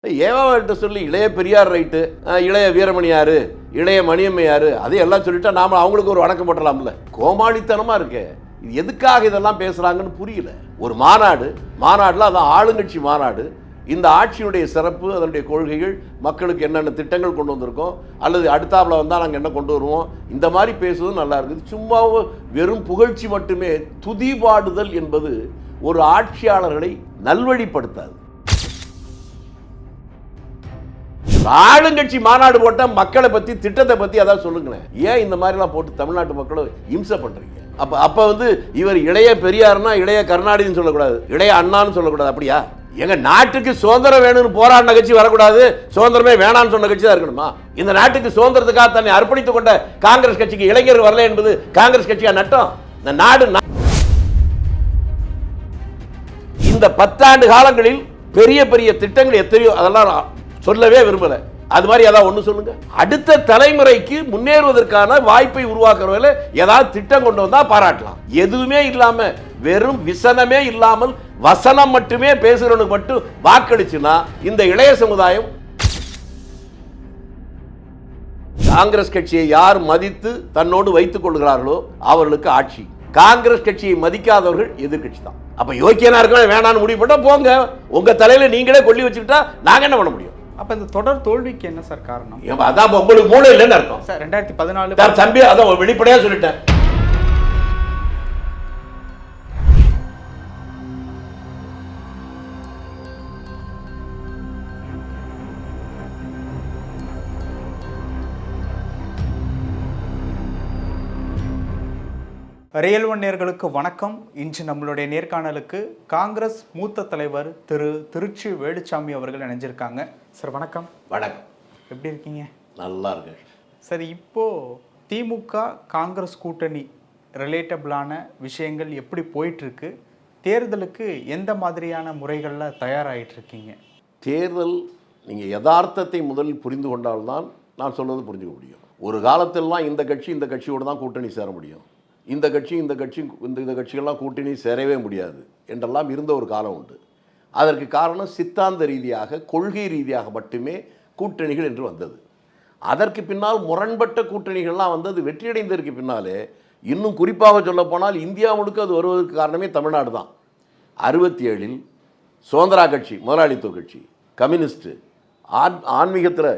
ஏவாவிட்ட சொல்லி இளைய பெரியார் ரைட்டு, இளைய வீரமணி யாரு, இளைய மணியம்மை யாரு, அதையெல்லாம் சொல்லிட்டா நாம அவங்களுக்கு ஒரு வணக்கம் போட்டலாம்ல. கோமாளித்தனமா இருக்கு. இது எதுக்காக இதெல்லாம் பேசுறாங்கன்னு புரியல. ஒரு மாநாடுல அதான் ஆளுங்கட்சி மாநாடு. இந்த ஆட்சியினுடைய சிறப்பு, அதனுடைய கொள்கைகள், மக்களுக்கு என்னென்ன திட்டங்கள் கொண்டு வந்திருக்கோம், அல்லது அடுத்தாப்புல வந்தால் நாங்கள் என்ன கொண்டு வருவோம், இந்த மாதிரி பேசுவது நல்லா இருக்குது. சும்மா வெறும் புகழ்ச்சி மட்டுமே துதிபாடுதல் என்பது ஒரு ஆட்சியாளர்களை நல்வழிப்படுத்தாது. ஆளுங்கட்சி மாநாடு போட்ட மக்களை பத்தி, திட்டத்தை பத்தி அதான் சொல்லுங்களேன். ஏன் இந்த மாதிரிலாம் போட்டு தமிழ்நாட்டு மக்களை இம்சை பண்றீங்க? அப்ப இவர் இளைய பெரியார்னா இளைய கருணாநிதினு சொல்லக்கூடாது, இளைய அண்ணான்னு சொல்லக்கூடாது. அப்படியா? எங்க நாட்டுக்கு சுதந்திரம் வேணும்னு போராடின கட்சி வரக்கூடாது, சுதந்திரமே வேணான்னு சொன்ன கட்சி தான் இருக்கணுமா? இந்த நாட்டுக்கு சுதந்திரத்துக்காக தன்னை அர்ப்பணித்துக் கொண்ட காங்கிரஸ் கட்சிக்கு இளைஞர் வரல என்பது காங்கிரஸ் கட்சியா நட்டம்? இந்த நாடு இந்த 10 ஆண்டு காலங்களில் பெரிய பெரிய திட்டங்கள் எத்தனையோ, அதெல்லாம் சொல்லவே விரும்பல. அது மாதிரி ஏதாவது ஒன்று சொல்லுங்க. அடுத்த தலைமுறைக்கு முன்னேறுவதற்கான வாய்ப்பை உருவாக்குறதுல ஏதாவது திட்டம் கொண்டு வந்தா பாராட்டலாம். எதுவுமே இல்லாம, வெறும் விசனமே இல்லாமல் வசனம் மட்டுமே பேசுறவனுக்கு மட்டும் வாக்களிச்சுன்னா இந்த இளைய சமுதாயம், காங்கிரஸ் கட்சியை யார் மதித்து தன்னோடு வைத்துக் கொள்கிறார்களோ அவர்களுக்கு ஆட்சி. காங்கிரஸ் கட்சியை மதிக்காதவர்கள் எதிர்கட்சி தான். அப்ப யோக்கியனா இருக்க வேணான்னு முடிவு பண்ணா போங்க, உங்க தலையில நீங்களே கொல்லி வச்சுக்கிட்டா நாங்க என்ன பண்ண முடியும்? அப்ப இந்த தொடர் தோல்விக்கு என்ன சார் காரணம்? அதான் உங்களுக்கு மூளை இல்லைன்னு அர்த்தம் சார். 2014 தம்பி, அதான் வெளிப்படையா சொல்லிட்டேன். ரியல் ஒன் நேயர்களுக்கு வணக்கம். இன்று நம்மளுடைய நேர்காணலுக்கு காங்கிரஸ் மூத்த தலைவர் திரு திருச்சி வேலுச்சாமி அவர்கள் இணைஞ்சிருக்காங்க. சார் வணக்கம். வணக்கம். எப்படி இருக்கீங்க? நல்லா இருக்கு. சரி, இப்போ திமுக காங்கிரஸ் கூட்டணி ரிலேட்டபிளான விஷயங்கள் எப்படி போயிட்டு இருக்கு? தேர்தலுக்கு எந்த மாதிரியான முறைகளில் தயாராகிட்டு இருக்கீங்க? தேர்தல் நீங்கள் யதார்த்தத்தை முதலில் புரிந்து கொண்டால்தான் நான் சொல்வது புரிஞ்சுக்க முடியும். ஒரு காலத்திலலாம் இந்த கட்சி இந்த கட்சியோடு தான் கூட்டணி சேர முடியும், இந்த கட்சிகள்லாம் கூட்டணி சேரவே முடியாது என்றெல்லாம் இருந்த ஒரு காலம் உண்டு. அதற்கு காரணம் சித்தாந்த ரீதியாக, கொள்கை ரீதியாக மட்டுமே கூட்டணிகள் என்று வந்தது. அதற்கு பின்னால் முரண்பட்ட கூட்டணிகள்லாம் வந்தது. வெற்றியடைந்ததற்கு பின்னாலே, இன்னும் குறிப்பாக சொல்லப்போனால் இந்தியா முழுக்க அது வருவதற்கு காரணமே தமிழ்நாடு தான். 67 சுதந்திரா கட்சி, முதலாளித்துவ கட்சி, கம்யூனிஸ்ட்டு, ஆன்மீகத்தில்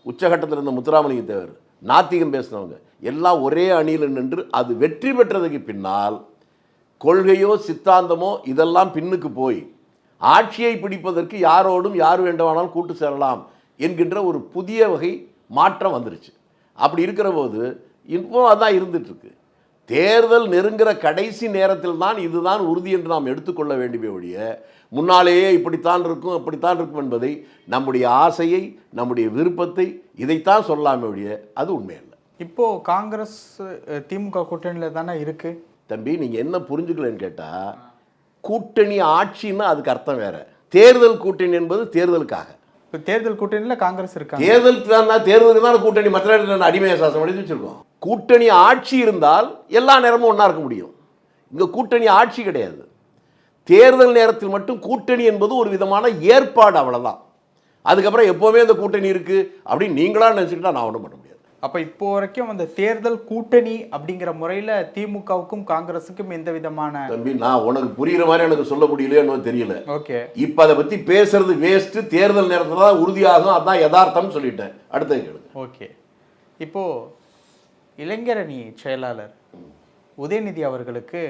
உச்சகட்டத்தில் இருந்த முத்துராமலிங்க தேவர், நாத்திகம் பேசினவங்க எல்லாம் ஒரே அணியில் நின்று அது வெற்றி பெற்றதுக்கு பின்னால் கொள்கையோ சித்தாந்தமோ இதெல்லாம் பின்னுக்கு போய் ஆட்சியை பிடிப்பதற்கு யாரோடும் யார் வேண்டுமானாலும் கூட்டு சேரலாம் என்கின்ற ஒரு புதிய வகை மாற்றம் வந்துருச்சு. அப்படி இருக்கிற போது இப்போ அதான் இருந்துட்டு இருக்கு. தேர்தல் நெருங்குற கடைசி நேரத்தில் தான் இதுதான் உறுதி என்று நாம் எடுத்துக்கொள்ள வேண்டிய ஒழிய, முன்னாலேயே இப்படித்தான் இருக்கும் அப்படித்தான் இருக்கும் என்பதை, நம்முடைய ஆசையை, நம்முடைய விருப்பத்தை, இதைத்தான் சொல்லாமே ஒழிய அது உண்மை இல்லை. இப்போ காங்கிரஸ் திமுக கூட்டணியில் தானே இருக்கு. தம்பி, நீங்கள் என்ன புரிஞ்சுக்கலன்னு கேட்டால், கூட்டணி ஆட்சின்னா அதுக்கு அர்த்தம் வேற. தேர்தல் கூட்டணி என்பது தேர்தலுக்காக. இப்போ தேர்தல் கூட்டணியில் காங்கிரஸ் இருக்காங்க. தேர்தலுக்கு தான் கூட்டணி, மற்ற அடிமைய சாசனம் எழுதி வச்சிருக்கோம். கூட்டணி ஆட்சி இருந்தால் எல்லா நேரமும் ஒன்றா இருக்க முடியும். இங்கே கூட்டணி ஆட்சி கிடையாது. தேர்தல் நேரத்தில் மட்டும் கூட்டணி என்பது ஒரு விதமான ஏற்பாடு, அவ்வளோதான். அதுக்கப்புறம் எப்போவுமே இந்த கூட்டணி இருக்குது அப்படின்னு நீங்களா நினச்சிக்கிட்டா நான் ஒன்றும் பண்ண முடியாது. அப்போ இப்போ வரைக்கும் அந்த தேர்தல் கூட்டணி அப்படிங்கிற முறையில் திமுகவுக்கும் காங்கிரஸுக்கும் எந்த விதமான... தம்பி, நான் உனக்கு புரிகிற மாதிரி எனக்கு சொல்ல முடியலையோ தெரியல. ஓகே, இப்போ அதை பற்றி பேசுறது வேஸ்ட்டு. தேர்தல் நேரத்தில் தான் உறுதியாகும், அதான் யதார்த்தம் சொல்லிட்டேன். அடுத்தது கேளுங்க. ஓகே, இப்போது இளைஞரணி செயலாளர் உதயநிதி அவர்களுக்கு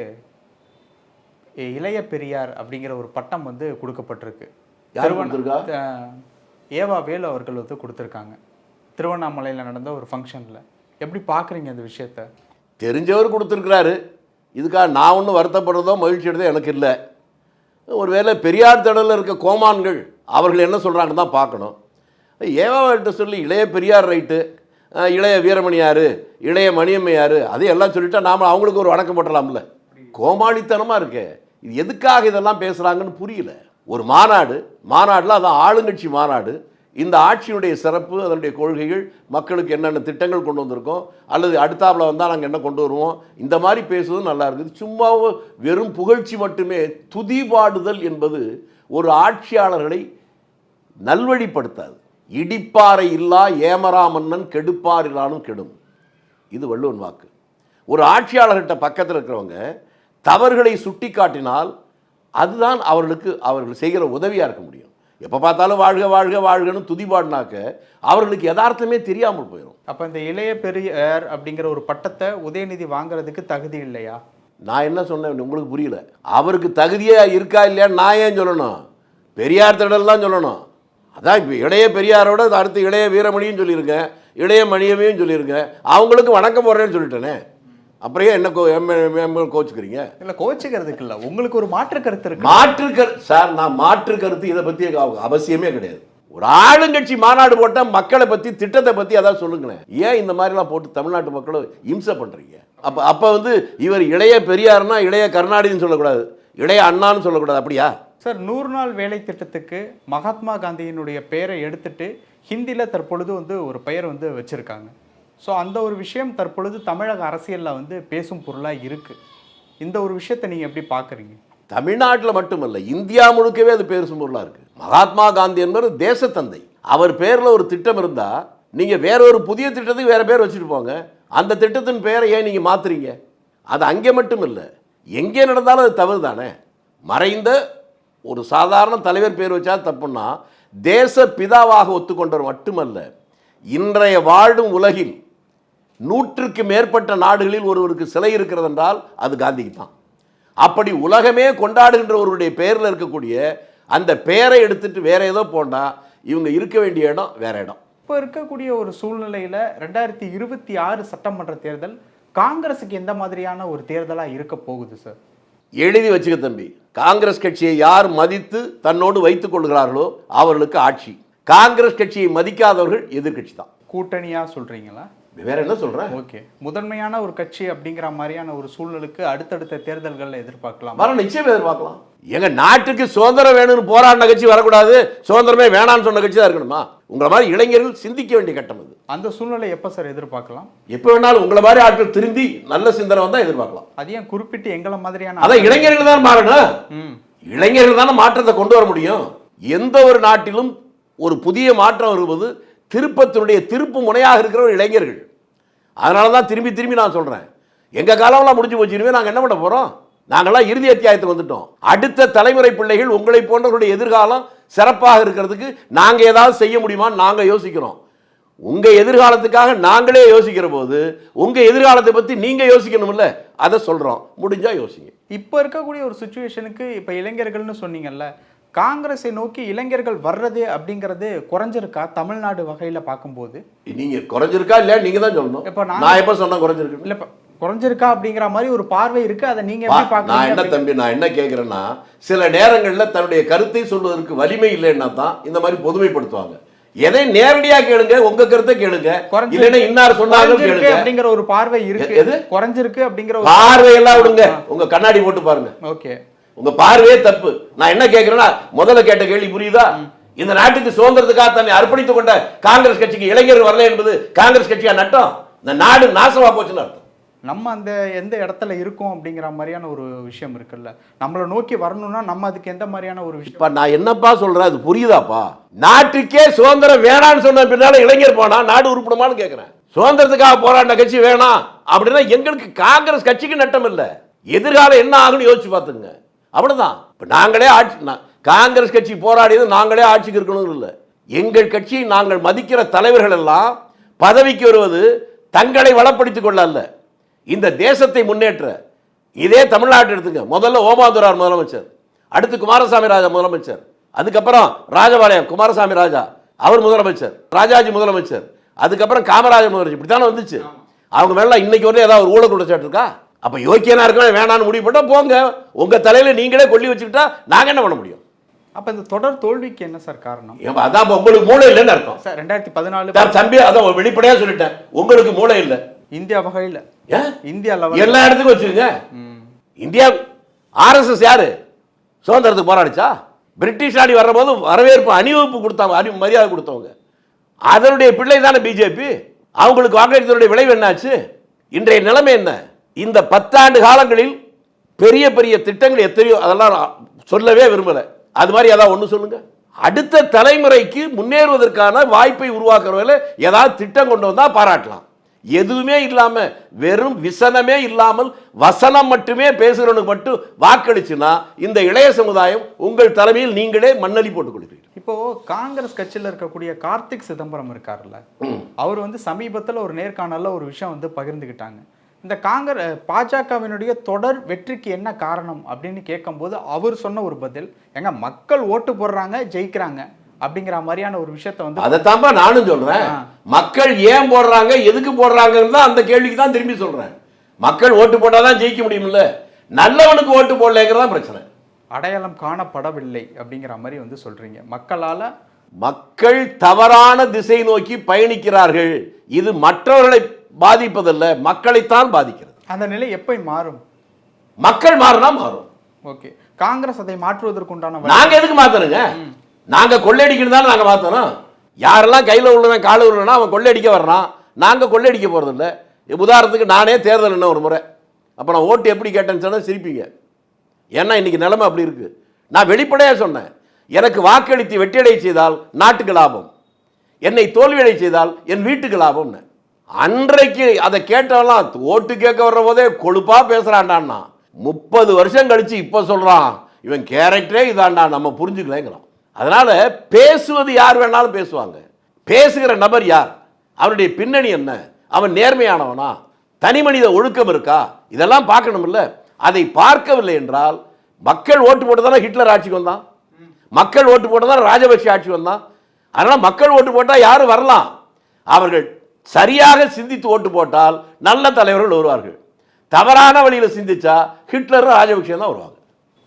இளைய பெரியார் அப்படிங்கிற ஒரு பட்டம் கொடுக்கப்பட்டிருக்கு. ஏவா வேலு அவர்கள் கொடுத்துருக்காங்க. திருவண்ணாமலையில் நடந்த ஒரு ஃபங்க்ஷனில். எப்படி பார்க்குறீங்க அந்த விஷயத்த? தெரிஞ்சவர் கொடுத்துருக்கிறாரு. இதுக்காக நான் ஒன்றும் வருத்தப்படுறதோ மகிழ்ச்சி எடுத்தோ எனக்கு இல்லை. ஒருவேளை பெரியார் தடலில் இருக்க கோமான்கள் அவர்கள் என்ன சொல்கிறாங்கன்னு தான் பார்க்கணும். ஏவாவிட்ட சொல்லி இளைய பெரியார் ரைட்டு, இளைய வீரமணி யாரு, இளைய மணியம்மை யாரு, அதையெல்லாம் சொல்லிட்டா நாம் அவங்களுக்கு ஒரு வணக்கம் போட்டலாம்ல. கோமாளித்தனமாக இருக்கு. இது எதுக்காக இதெல்லாம் பேசுகிறாங்கன்னு புரியல. ஒரு மாநாடில் அதான் ஆளுங்கட்சி மாநாடு. இந்த ஆட்சியினுடைய சிறப்பு, அதனுடைய கொள்கைகள், மக்களுக்கு என்னென்ன திட்டங்கள் கொண்டு வந்திருக்கோம், அல்லது அடுத்தாப்புல வந்தால் நாங்கள் என்ன கொண்டு வருவோம், இந்த மாதிரி பேசுவது நல்லா இருக்குது. சும்மா வெறும் புகழ்ச்சி மட்டுமே துதிபாடுதல் என்பது ஒரு ஆட்சியாளர்களை நல்வழிப்படுத்தாது. இடிப்பாறை இல்லா ஏமரா மன்னன் கெடுப்பார் இல்லானும் கெடும். இது வள்ளுவன் வாக்கு. ஒரு ஆட்சியாளர்கிட்ட பக்கத்தில் இருக்கிறவங்க தவறுகளை சுட்டி காட்டினால் அதுதான் அவர்கள் செய்கிற உதவியாக இருக்க முடியும். எப்போ பார்த்தாலும் வாழ்க வாழ்க வாழ்கன்னு துதிபாடினாக்க அவர்களுக்கு யதார்த்தமே தெரியாமல் போயிடும். அப்போ இந்த இளைய பெரியார் அப்படிங்கிற ஒரு பட்டத்தை உதயநிதி வாங்குறதுக்கு தகுதி இல்லையா? நான் என்ன சொன்னேன் உங்களுக்கு புரியல. அவருக்கு தகுதியாக இருக்கா இல்லையான்னு நான் ஏன் சொல்லணும்? பெரியார் திடல் தான் சொல்லணும். அதான் இப்போ இளைய பெரியாரோட அடுத்து இளைய வீரமணியும் சொல்லியிருக்கேன், இளைய மணியமையும் சொல்லியிருக்கேன். அவங்களுக்கு வணக்கம் போடுறேன்னு சொல்லிட்டேனே, அப்புறம் என்ன கோச்சுக்கிறீங்க? இல்லை, கோச்சுக்கிறதுக்கு இல்லை, உங்களுக்கு ஒரு மாற்று கருத்து இருக்கு. சார், நான் மாற்று கருத்து இதை பற்றி அவசியமே கிடையாது. ஒரு ஆளுங்கட்சி மாநாடு போட்டால் மக்களை பற்றி திட்டத்தை பற்றி அதான் சொல்லுங்களேன். ஏன் இந்த மாதிரிலாம் போட்டு தமிழ்நாட்டு மக்களை இம்சை பண்ணுறீங்க? அப்போ இவர் இளைய பெரியார்னா இளைய கருணாநிதினு சொல்லக்கூடாது, இளைய அண்ணான்னு சொல்லக்கூடாது, அப்படியா? சார், 100 நாள் வேலை திட்டத்துக்கு மகாத்மா காந்தியினுடைய பெயரை எடுத்துட்டு ஹிந்தியில் தற்பொழுது ஒரு பெயர் வச்சுருக்காங்க. ஸோ அந்த ஒரு விஷயம் தற்பொழுது தமிழக அரசியலில் பேசும் பொருளாக இருக்குது. இந்த ஒரு விஷயத்தை நீங்கள் எப்படி பார்க்குறீங்க? தமிழ்நாட்டில் மட்டுமல்ல, இந்தியா முழுக்கவே அது பேசும் பொருளாக இருக்குது. மகாத்மா காந்தி என்பவர் தேசத்தந்தை. அவர் பேரில் ஒரு திட்டம் இருந்தால் நீங்கள் வேற ஒரு புதிய திட்டத்துக்கு வேறு பேர் வச்சுட்டு போங்க. அந்த திட்டத்தின் பெயரை ஏன் நீங்கள் மாற்றுறீங்க? அது அங்கே மட்டும் இல்லை, எங்கே நடந்தாலும் அது தவறு தானே. மறைந்த ஒரு சாதாரண தலைவர் பேர் வச்சா தப்புன்னா தேச பிதாவாக ஒத்துக்கொண்டவர் மட்டுமல்ல, இன்றைய வாழும் உலகில் 100க்கு மேற்பட்ட நாடுகளில் ஒருவருக்கு சிலை இருக்கிறது என்றால் அது காந்திக்கு தான். அப்படி உலகமே கொண்டாடுகின்ற ஒருவருடைய பெயரில் இருக்கக்கூடிய அந்த பெயரை எடுத்துட்டு வேற ஏதோ போனால் இவங்க இருக்க வேண்டிய இடம் வேற இடம். இப்போ இருக்கக்கூடிய ஒரு சூழ்நிலையில் 2026 சட்டமன்ற தேர்தல் காங்கிரஸுக்கு எந்த மாதிரியான ஒரு தேர்தலாக இருக்க போகுது சார்? எழுதி வச்சுக்க தம்பி, காங்கிரஸ் கட்சியை யார் மதித்து தன்னோடு வைத்துக் கொள்கிறார்களோ அவர்களுக்கு ஆட்சி. காங்கிரஸ் கட்சியை மதிக்காதவர்கள் எதிர்கட்சி தான். கூட்டணியா சொல்றீங்களா? வேற என்ன சொல்றேன்? ஓகே, முதன்மையான ஒரு கட்சி அப்படிங்கிற மாதிரியான ஒரு சூழ்நிலைக்கு அடுத்தடுத்த தேர்தல்களில் எதிர்பார்க்கலாம். நிச்சயம் எதிர்பார்க்கலாம். எங்க நாட்டுக்கு சுதந்திரம் வேணும்னு போராடின கட்சி வரக்கூடாது, சுதந்திரமே வேணான்னு சொன்ன கட்சி தான் இருக்கணுமா? உங்களை மாதிரி இளைஞர்கள் சிந்திக்க வேண்டிய கட்டம் அது. அந்த சூழ்நிலை எப்போ சார் எதிர்பார்க்கலாம்? எப்போ வேணாலும் உங்களை மாதிரி ஆட்கள் திரும்பி நல்ல சிந்தனை வந்தா எதிர்பார்க்கலாம். அது ஏன் குறிப்பிட்டு எங்களை மாதிரியான அதான் இளைஞர்கள் தான் மாறணும். இளைஞர்கள் தானே மாற்றத்தை கொண்டு வர முடியும். எந்த ஒரு நாட்டிலும் ஒரு புதிய மாற்றம் வருவது திருப்பத்தினுடைய திருப்பு முனையாக இருக்கிற இளைஞர்கள். அதனால தான் திரும்பி திரும்பி நான் சொல்றேன், எங்க காலம்லாம் முடிஞ்சு போச்சு, நாங்கள் என்ன பண்ண போறோம்? நாங்கள்லாம் இறுதி அத்தியாயத்துக்கு வந்துட்டோம். அடுத்த தலைமுறை பிள்ளைகள் உங்களை போன்றவர்களுடைய எதிர்காலம் சிறப்பாக இருக்கிறதுக்கு நாங்கள் ஏதாவது செய்ய முடியுமான்னு நாங்கள் யோசிக்கிறோம். உங்க எதிர்காலத்துக்காக நாங்களே யோசிக்கிற போது உங்க எதிர்காலத்தை பற்றி நீங்க யோசிக்கணும்ல, அதை சொல்றோம். முடிஞ்சா யோசிங்க. இப்போ இருக்கக்கூடிய ஒரு சுச்சுவேஷனுக்கு இப்போ இளைஞர்கள்னு சொன்னீங்கல்ல, காங்கிரஸை நோக்கி இளைஞர்கள் வர்றது அப்படிங்கிறது குறைஞ்சிருக்கா தமிழ்நாடு வகையில் பார்க்கும்போது? நீங்க குறைஞ்சிருக்கா இல்லையா நீங்க தான் சொல்லணும். இப்போ நான் எப்போ சொன்னேன் குறைஞ்சிருக்கு? இல்லை, குறைஞ்சிருக்கா அப்படிங்கிற மாதிரி ஒரு பார்வை இருக்கு. அதை நீங்க எப்படி பார்க்கறீங்க? நான் என்ன தம்பி, நான் என்ன கேட்கிறேன்னா, சில நேரங்களில் தன்னுடைய கருத்தை சொல்வதற்கு வலிமை இல்லைன்னா தான் இந்த மாதிரி பொதுமைப்படுத்துவாங்க. எதை நேரடியாக கேளுங்க, உங்க கருத்தை கேளுங்க, இல்லைன்னா இன்னார் சொன்னாலும் கேளுங்க அப்படிங்கிற ஒரு பார்வை இருக்கு. எது குறைஞ்சிருக்கு அப்படிங்கிற ஒரு பார்வை எல்லாம் விடுங்க, உங்க கண்ணாடி போட்டு பாருங்க. ஓகே, உங்க பார்வையே தப்பு. நான் என்ன கேட்கிறேன்னா, முதல்ல கேட்ட கேள்வி புரியுதா? இந்த நாட்டுக்கு சுதந்திரத்துக்காக தன்னை அர்ப்பணித்துக் கொண்ட காங்கிரஸ் கட்சிக்கு இளைஞர்கள் வரல என்பது காங்கிரஸ் கட்சியா நட்டம்? இந்த நாடு நாசமா போச்சுன்னு அர்த்தம். நம்ம அந்த எந்த இடத்துல இருக்கோம் அப்படிங்கிற மாதிரியான ஒரு விஷயம் இருக்குல்ல, நம்மளை நோக்கி வரணும்னா நம்ம அதுக்கு எந்த மாதிரியான ஒரு விஷயம்? நான் என்னப்பா சொல்றேன், அது புரியுதாப்பா? நாட்டுக்கே சுதந்திரம் வேணான்னு சொன்ன பின்னால இளைஞர் போனா நாடு உருப்படுமான்னு கேட்கிறேன். சுதந்திரத்துக்காக போராடின கட்சி வேணாம் அப்படின்னா எங்களுக்கு காங்கிரஸ் கட்சிக்கு நட்டம் இல்லை. எதிர்காலம் என்ன ஆகுன்னு யோசிச்சு பார்த்துங்க. அவ்வளவுதான். இப்ப நாங்களே ஆட்சி, காங்கிரஸ் கட்சி போராடியது நாங்களே ஆட்சிக்கு இருக்கணும் இல்லை. எங்கள் கட்சியை நாங்கள் மதிக்கிற தலைவர்கள் எல்லாம் பதவிக்கு வருவது தங்களை வளப்படுத்திக் கொள்ள அல்ல, இந்த தேசத்தை முன்னேற்ற. இதே தமிழ்நாட்டு எடுத்துங்க, முதல்ல ஓமாந்துரார் முதலமைச்சர், அடுத்து குமாரசாமி ராஜா முதலமைச்சர், அதுக்கப்புறம் ராஜபாளையம் குமாரசாமி ராஜா அவர் முதலமைச்சர், ராஜாஜி முதலமைச்சர், அதுக்கப்புறம் காமராஜர் முதலமைச்சர். இப்படித்தானே வந்துச்சு. அவங்க மேல இன்னைக்கு வந்து ஏதாவது ஒரு ஊழல் குற்றச்சாட்டு இருக்கா? அப்ப யோக்கியனா இருக்க வேணான்னு முடிவு பண்ணா போங்க, உங்க தலையில நீங்களே கொல்லி வச்சுக்கிட்டா நாங்க என்ன பண்ண முடியும்? அப்ப இந்த தொடர் தோல்விக்கு என்ன சார் காரணம்? அதான் உங்களுக்கு மூளை இல்லைன்னு அர்த்தம் சார். 2014 தம்பி, அதான் வெளிப்படையா சொல்லிட்டேன், உங்களுக்கு மூளை இல்லை. இந்தியா வகையில் இந்தியா எல்லா இடத்துக்கும் வச்சுருங்க. இந்தியா RSS யாரு சுதந்திரத்துக்கு போராடிச்சா? பிரிட்டிஷ் ஆடி வர்ற போது வரவேற்பு அணிவகுப்பு கொடுத்தாங்க, மரியாதை கொடுத்தவங்க. அதனுடைய பிள்ளை தானே பிஜேபி. அவங்களுக்கு வாக்களித்தவருடைய விளைவு என்னாச்சு? இன்றைய நிலைமை என்ன? இந்த 10 ஆண்டு காலங்களில் பெரிய பெரிய திட்டங்கள் எத்தனையோ, அதெல்லாம் சொல்லவே விரும்பல. அது மாதிரி ஏதாவது ஒன்று சொல்லுங்க. அடுத்த தலைமுறைக்கு முன்னேறுவதற்கான வாய்ப்பை உருவாக்குறவங்கள ஏதாவது திட்டம் கொண்டு வந்தா பாராட்டலாம். எதுவுமே இல்லாம வெறும் விசனமே இல்லாமல் வசனம் மட்டுமே பேசுகிறவனுக்கு மட்டும் வாக்களிச்சுன்னா இந்த இளைய சமுதாயம் உங்கள் தலைமையில் நீங்களே மண்ணலி போட்டுக் கொடுக்கிறீர்கள். இப்போ காங்கிரஸ் கட்சியில் இருக்கக்கூடிய கார்த்திக் சிதம்பரம் இருக்காருல்ல, அவர் வந்து சமீபத்தில் ஒரு நேர்காணல்ல ஒரு விஷயம் வந்து பகிர்ந்துக்கிட்டாங்க. இந்த பாஜகவினுடைய தொடர் வெற்றிக்கு என்ன காரணம் அப்படின்னு கேட்கும்போது அவர் சொன்ன ஒரு பதில், எங்க மக்கள் ஓட்டு போடுறாங்க ஜெயிக்கிறாங்க அப்படிங்கிற மாதிரியான ஒரு விஷயத்த வந்து அதைத்தான்பா நானும் சொல்றேன். மக்கள் ஏன் போடுறாங்க எதுக்கு போடுறாங்கன்னு தான் அந்த கேள்விக்கு தான் திரும்பி சொல்றேன். மக்கள் ஓட்டு போட்டாதான் ஜெயிக்க முடியும்ல, நல்லவனுக்கு ஓட்டு போடலைங்கிறதா பிரச்சனை. அடையாளம் காணப்படவில்லை அப்படிங்கிற மாதிரி வந்து சொல்றீங்க. மக்கள் தவறான திசை நோக்கி பயணிக்கிறார்கள். இது மற்றவர்களை பாதிப்பதல்ல, மக்களைத்தான் பாதிக்கிறது. அந்த நிலை எப்போ மாறும்? மக்கள் மாறினா மாறும். ஓகே, காங்கிரஸ் அதை மாற்றுவதற்குண்டான நாங்க எதுக்கு மாத்தணுங்க? நாங்க கொள்ளையடிக்கிறது தான் நாங்க மாத்தணும். யாரெல்லாம் கையில் உள்ளவன் கால உள்ளனா அவன் கொள்ளையடிக்க வர்றான், நாங்க கொள்ளையடிக்க போறது இல்லை. உதாரணத்துக்கு நானே தேர்தல் என்ன ஒரு முறை, அப்போ நான் ஓட்டு எப்படி கேட்டேன்னு சொன்னா சிரிப்பீங்க. ஏன்னா இன்னைக்கு நிலைமை அப்படி இருக்கு. நான் வெளிப்படையா சொன்னேன், எனக்கு வாக்களித்து வெற்றியடை செய்தால் நாட்டுக்கு லாபம், என்னை தோல்வியடை செய்தால் என் வீட்டுக்கு லாபம்னு. அன்றைக்கு அதை கேட்டவெல்லாம் ஓட்டு கேட்க வர்ற போதே கொழுப்பா பேசுறான்டான்னா, 30 வருஷம் கழிச்சு இப்ப சொல்றான் இவன் கேரக்டரே இதாண்டா, நம்ம புரிஞ்சுக்கலங்கிறான். அதனால பேசுவது யார் வேணாலும் பேசுவாங்க. பேசுகிற நபர் யார், அவனுடைய பின்னணி என்ன, அவன் நேர்மையானவனா, தனி மனித ஒழுக்கம் இருக்கா, இதெல்லாம் பார்க்கணும் இல்ல. அதை பார்க்கவில்லை என்றால், மக்கள் ஓட்டு போட்டுதானே ஹிட்லர் ஆட்சிக்கு வந்தான், மக்கள் ஓட்டு போட்டுதான் ராஜபக்ஷ ஆட்சி வந்தான். அதனால மக்கள் ஓட்டு போட்டா யாரும் வரலாம். அவர்கள் சரியாக சிந்தித்து ஓட்டு போட்டால் நல்ல தலைவர்கள் வருவார்கள். தவறான வழியில் சிந்திச்சா ஹிட்லரும் ராஜபக்ஷ தான் வருவாங்க.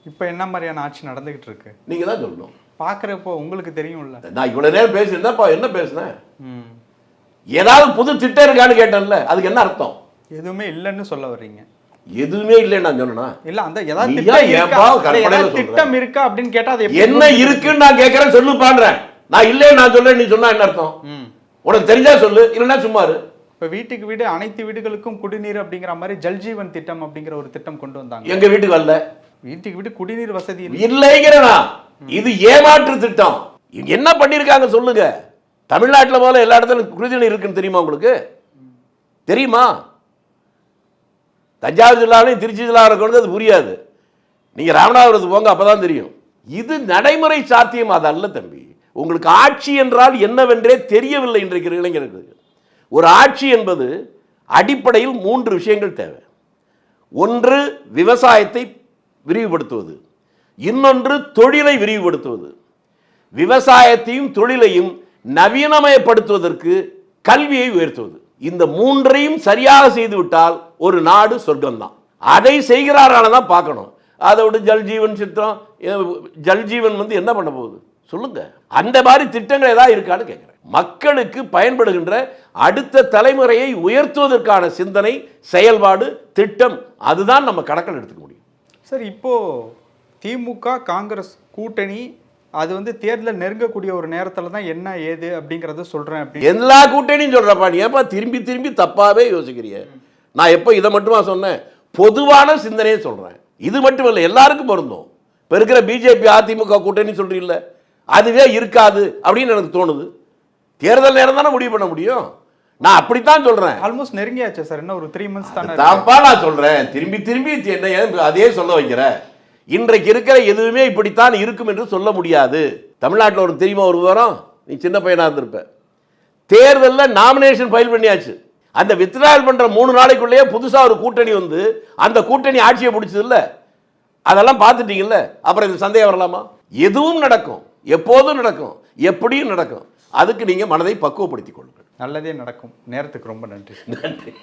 இப்போ என்ன மாதிரியான ஆட்சி நடந்துகிட்டு இருக்கு நீங்க தான் சொல்லணும். பார்க்குறப்போ உங்களுக்கு தெரியும்ல. நான் இவ்வளவு நேரம் பேசியிருந்தேன், என்ன பேசுனேன்? ஏதாவது புது திட்டம் இருக்கான்னு கேட்டேன்ல, அதுக்கு என்ன அர்த்தம்? எதுவுமே இல்லைன்னு சொல்ல வர்றீங்க. எதுவுமே இல்லைன்னு நான் சொன்னா இல்ல, அந்த ஏதாவது திட்டம் இருக்கா அப்படின்னு கேட்டா அது என்ன இருக்குன்னு நான் கேட்கறேன், சொல்லு பான்றேன். நான் இல்லைன்னு நான் சொல்றேன், நீ சொன்னா என்ன அர்த்தம்? உனக்கு தெரிஞ்சா சொல்லு, இல்லைன்னா சும்மாரு. இப்போ வீட்டுக்கு வீடு அனைத்து வீடுகளுக்கும் குடிநீர் அப்படிங்கிற மாதிரி ஜல்ஜீவன் திட்டம் அப்படிங்கிற ஒரு திட்டம் கொண்டு வந்தாங்க. எங்க வீட்டுக்கு வரல. வீட்டுக்கு வீடு குடிநீர் வசதி இல்லைங்கிறனா, இது ஏமாற்று திட்டம். என்ன பண்ணிருக்காங்க சொல்லுங்க. தமிழ்நாட்டில் போல எல்லா இடத்துலையும் குடிநீர் இருக்குன்னு தெரியுமா உங்களுக்கு? தெரியுமா? தஞ்சாவூர் ஜில்லாவிலையும் திருச்சி ஜில்லாவில் இருக்கிறது அது புரியாது. நீங்க ராமநாதபுரத்துக்கு போங்க, அப்பதான் தெரியும். இது நடைமுறை சாத்தியம் அது அல்ல தம்பி. உங்களுக்கு ஆட்சி என்றால் என்னவென்றே தெரியவில்லை இன்றைக்கு இளைஞர்களுக்கு. ஒரு ஆட்சி என்பது அடிப்படையில் 3 விஷயங்கள் தேவை. ஒன்று விவசாயத்தை விரிவுபடுத்துவது, இன்னொன்று தொழிலை விரிவுபடுத்துவது. விவசாயத்தையும் தொழிலையும் நவீனமயப்படுத்துவதற்கு கல்வியை உயர்த்துவது. இந்த 3ஐயும் சரியாக செய்துவிட்டால் ஒரு நாடு சொர்க்கம்தான். அதை செய்கிறாரால தான் பார்க்கணும். அதோட ஜல்ஜீவன் திட்டம், ஜல்ஜீவன் என்ன பண்ண போகுது சொல்லுங்க. அந்த மாதிரி திட்டங்கள் ஏதாவது இருக்கான்னு கேட்கிறேன். மக்களுக்கு பயன்படுகின்ற அடுத்த தலைமுறையை உயர்த்துவதற்கான சிந்தனை, செயல்பாடு, திட்டம், அதுதான் நம்ம கணக்கில் எடுத்துக்க முடியும். சார், இப்போ திமுக காங்கிரஸ் கூட்டணி அது தேர்தல் நெருங்கக்கூடிய ஒரு நேரத்தில் தான் என்ன ஏது அப்படிங்கிறத சொல்றேன். அப்படி எல்லா கூட்டணியும் சொல்றப்பா, நீ ஏப்பா திரும்பி திரும்பி தப்பாவே யோசிக்கிறிய? நான் எப்போ இதை மட்டுமா சொன்னேன்? பொதுவான சிந்தனையை சொல்றேன். இது மட்டும் இல்லை, எல்லாருக்கும் பொருந்தும். இப்போ இருக்கிற பிஜேபி அதிமுக கூட்டணி சொல்றீல்ல, அதுவே இருக்காது அப்படின்னு எனக்கு தோணுது. தேர்தல் நேரம் தானே முடிவு பண்ண முடியும். நான் அப்படித்தான் சொல்றேன். ஆல்மோஸ்ட் நெருங்கியாச்சு சார், என்ன ஒரு 3 months தானே. தான்ப்பா நான் சொல்றேன். திரும்பி திரும்பி என்ன அதே சொல்ல வைக்கிற. இன்றைக்கு இருக்கிற எதுவுமே இப்படித்தான் இருக்கும் என்று சொல்ல முடியாது. தமிழ்நாட்டில் ஒரு தெரியுமா ஒரு விவரம்? நீ சின்ன பையனா இருந்திருப்ப. தேர்தலில் நாமினேஷன் ஃபைல் பண்ணியாச்சு. அந்த வித்ட்ராயல் பண்ற 3 நாளைக்குள்ளேயே புதுசா ஒரு கூட்டணி அந்த கூட்டணி ஆட்சியை பிடிச்சது இல்ல. அதெல்லாம் பார்த்துட்டீங்கல்ல. அப்புறம் இது சந்தேகம் வரலாமா? எதுவும் நடக்கும், எப்போதும் நடக்கும், எப்படியும் நடக்கும். அதுக்கு நீங்க மனதை பக்குவப்படுத்திக் கொள்ளுங்கள். நல்லதே நடக்கும். நேரத்துக்கு ரொம்ப நன்றி. நன்றி.